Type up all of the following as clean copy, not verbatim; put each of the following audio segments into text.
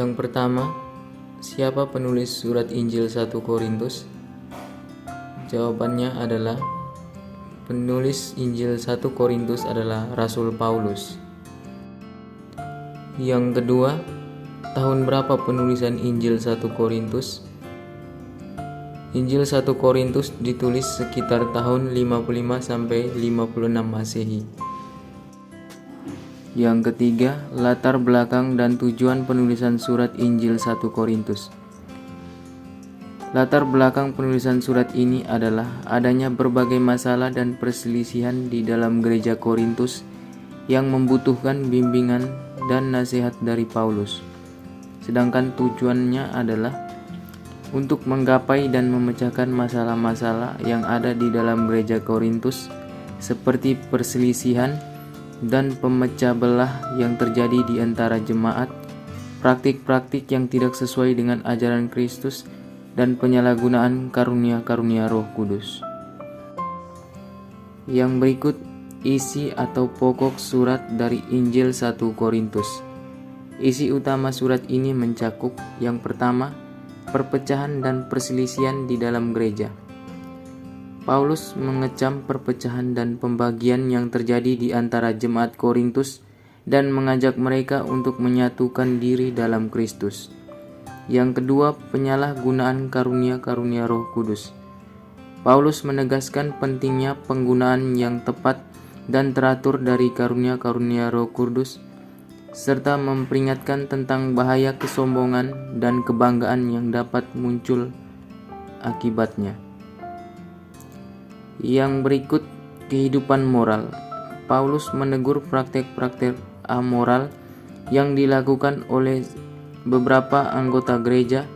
Yang pertama, siapa penulis surat Injil 1 Korintus? Jawabannya adalah penulis Injil 1 Korintus adalah Rasul Paulus. Yang kedua, tahun berapa penulisan Injil 1 Korintus? Injil 1 Korintus ditulis sekitar tahun 55 sampai 56 Masehi. Yang ketiga, latar belakang dan tujuan penulisan surat Injil 1 Korintus. Latar belakang penulisan surat ini adalah adanya berbagai masalah dan perselisihan di dalam gereja Korintus yang membutuhkan bimbingan dan nasihat dari Paulus. Sedangkan tujuannya adalah untuk menggapai dan memecahkan masalah-masalah yang ada di dalam gereja Korintus, seperti perselisihan dan pemecah belah yang terjadi di antara jemaat, praktik-praktik yang tidak sesuai dengan ajaran Kristus, dan penyalahgunaan karunia-karunia Roh Kudus. Yang berikut isi atau pokok surat dari Injil 1 Korintus. Isi utama surat ini mencakup yang pertama, perpecahan dan perselisihan di dalam gereja. Paulus mengecam perpecahan dan pembagian yang terjadi di antara jemaat Korintus dan mengajak mereka untuk menyatukan diri dalam Kristus. Yang kedua, penyalahgunaan karunia-karunia Roh Kudus. Paulus menegaskan pentingnya penggunaan yang tepat dan teratur dari karunia-karunia Roh Kudus, serta memperingatkan tentang bahaya kesombongan dan kebanggaan yang dapat muncul akibatnya. Yang berikut, kehidupan moral. Paulus menegur praktek-praktek amoral yang dilakukan oleh beberapa anggota gereja,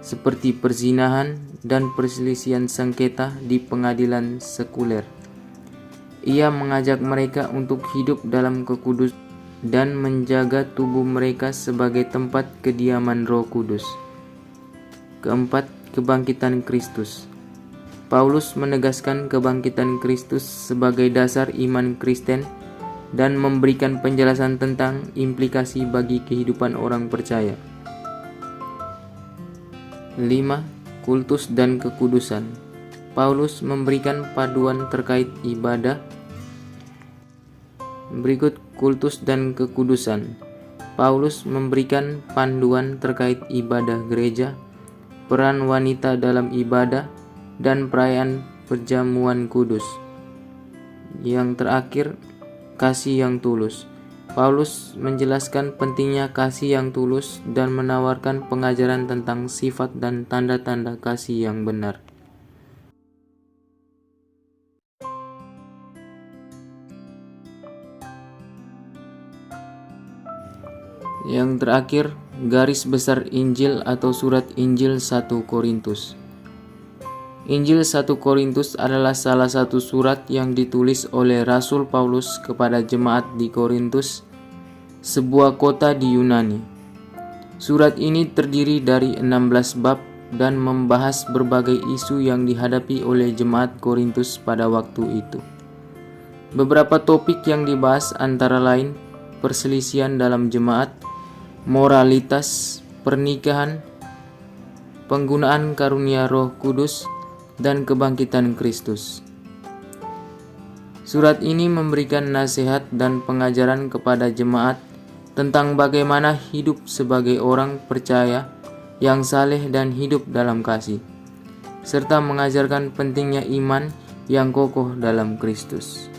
seperti perzinahan dan perselisihan sengketa di pengadilan sekuler. Ia mengajak mereka untuk hidup dalam kekudusan dan menjaga tubuh mereka sebagai tempat kediaman Roh Kudus. Keempat, kebangkitan Kristus. Paulus menegaskan kebangkitan Kristus sebagai dasar iman Kristen dan memberikan penjelasan tentang implikasi bagi kehidupan orang percaya. 5. Kultus dan kekudusan. Paulus memberikan paduan terkait ibadah. Berikut kultus dan kekudusan. Paulus memberikan panduan terkait ibadah gereja, peran wanita dalam ibadah, dan perayaan perjamuan kudus. Yang terakhir, kasih yang tulus. Paulus menjelaskan pentingnya kasih yang tulus dan menawarkan pengajaran tentang sifat dan tanda-tanda kasih yang benar. Yang terakhir, garis besar Injil atau surat Injil 1 Korintus. Injil 1 Korintus adalah salah satu surat yang ditulis oleh Rasul Paulus kepada jemaat di Korintus, sebuah kota di Yunani. Surat ini terdiri dari 16 bab dan membahas berbagai isu yang dihadapi oleh jemaat Korintus pada waktu itu. Beberapa topik yang dibahas antara lain perselisihan dalam jemaat, moralitas, pernikahan, penggunaan karunia Roh Kudus, dan kebangkitan Kristus. Surat ini memberikan nasihat dan pengajaran kepada jemaat tentang bagaimana hidup sebagai orang percaya yang saleh dan hidup dalam kasih, serta mengajarkan pentingnya iman yang kokoh dalam Kristus.